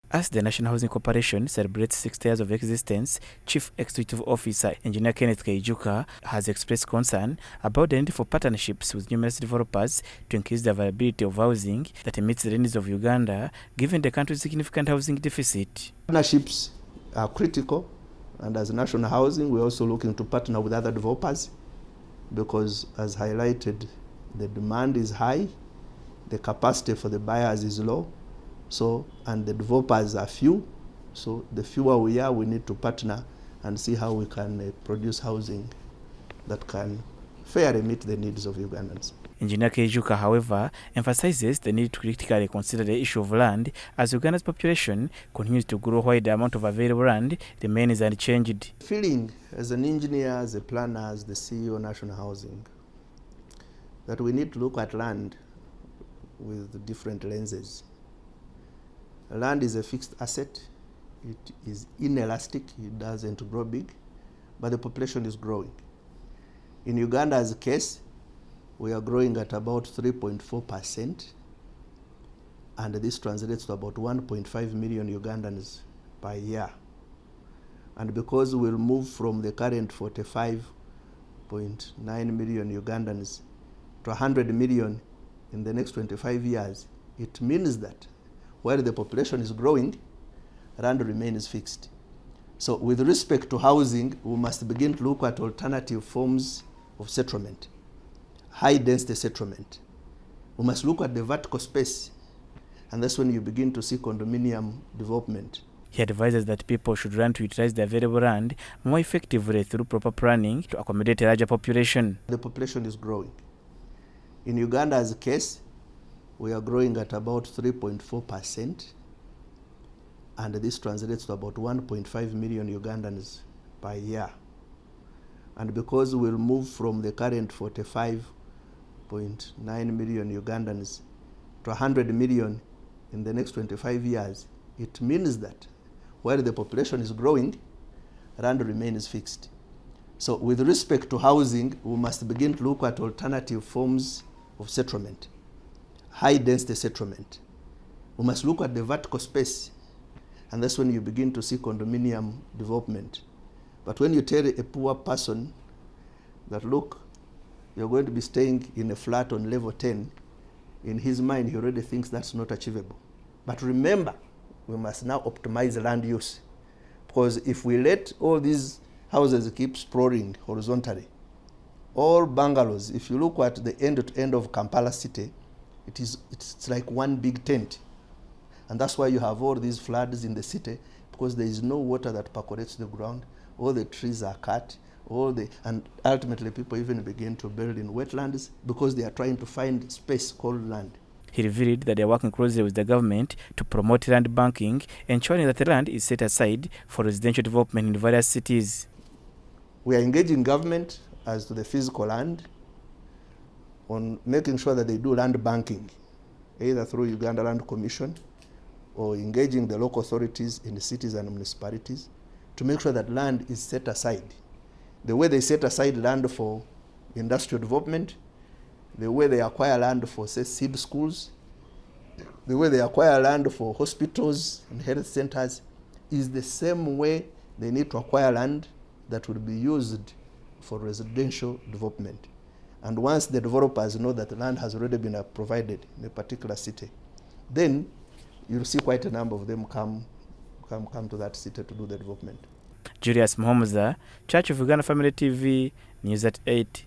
As the National Housing Corporation celebrates 60 years of existence, Chief Executive Officer Engineer Kenneth Keijuka has expressed concern about the need for partnerships with numerous developers to increase the availability of housing that meets the needs of Uganda, given the country's significant housing deficit. Partnerships are critical, and as National Housing, we're also looking to partner with other developers because, as highlighted, the demand is high, the capacity for the buyers is low. And the developers are few, so the fewer we are, we need to partner and see how we can produce housing that can fairly meet the needs of Ugandans. Engineer Keijuka, however, emphasizes the need to critically consider the issue of land as Uganda's population continues to grow while the amount of available land remains unchanged. Feeling as an engineer, as a planner, as the CEO of National Housing, that we need to look at land with different lenses. Land is a fixed asset. It is inelastic. It doesn't grow big, but the population is growing. In Uganda's case, we are growing at about 3.4%, and this translates to about 1.5 million Ugandans per year. And because we'll move from the current 45.9 million Ugandans to 100 million in the next 25 years, it means that while the population is growing, land remains fixed. So with respect to housing, we must begin to look at alternative forms of settlement, high density settlement. We must look at the vertical space, and that's when you begin to see condominium development. He advises that people should learn to utilize the available land more effectively through proper planning to accommodate a larger population. The population is growing. In Uganda's case, we are growing at about 3.4%, and this translates to about 1.5 million Ugandans per year. And because we'll move from the current 45.9 million Ugandans to 100 million in the next 25 years, it means that while the population is growing, land remains fixed. So with respect to housing, we must begin to look at alternative forms of settlement, high density settlement. We must look at the vertical space, and that's when you begin to see condominium development. But when you tell a poor person that, look, you're going to be staying in a flat on level 10, in his mind, he already thinks that's not achievable. But remember, we must now optimize land use, because if we let all these houses keep sprawling horizontally, all bungalows, if you look at the end to end of Kampala city, it's like one big tent. And that's why you have all these floods in the city, because there is no water that percolates the ground. All the trees are cut, and ultimately people even begin to build in wetlands because they are trying to find space called land. He revealed that they are working closely with the government to promote land banking, ensuring that the land is set aside for residential development in various cities. We are engaging government as to the physical land on making sure that they do land banking, either through Uganda Land Commission or engaging the local authorities in the cities and municipalities to make sure that land is set aside. The way they set aside land for industrial development, the way they acquire land for, say, seed schools, the way they acquire land for hospitals and health centers, is the same way they need to acquire land that will be used for residential development. And once the developers know that the land has already been provided in a particular city, then you'll see quite a number of them come to that city to do the development. Julius Muhomuza, Church of Uganda Family TV, News at 8.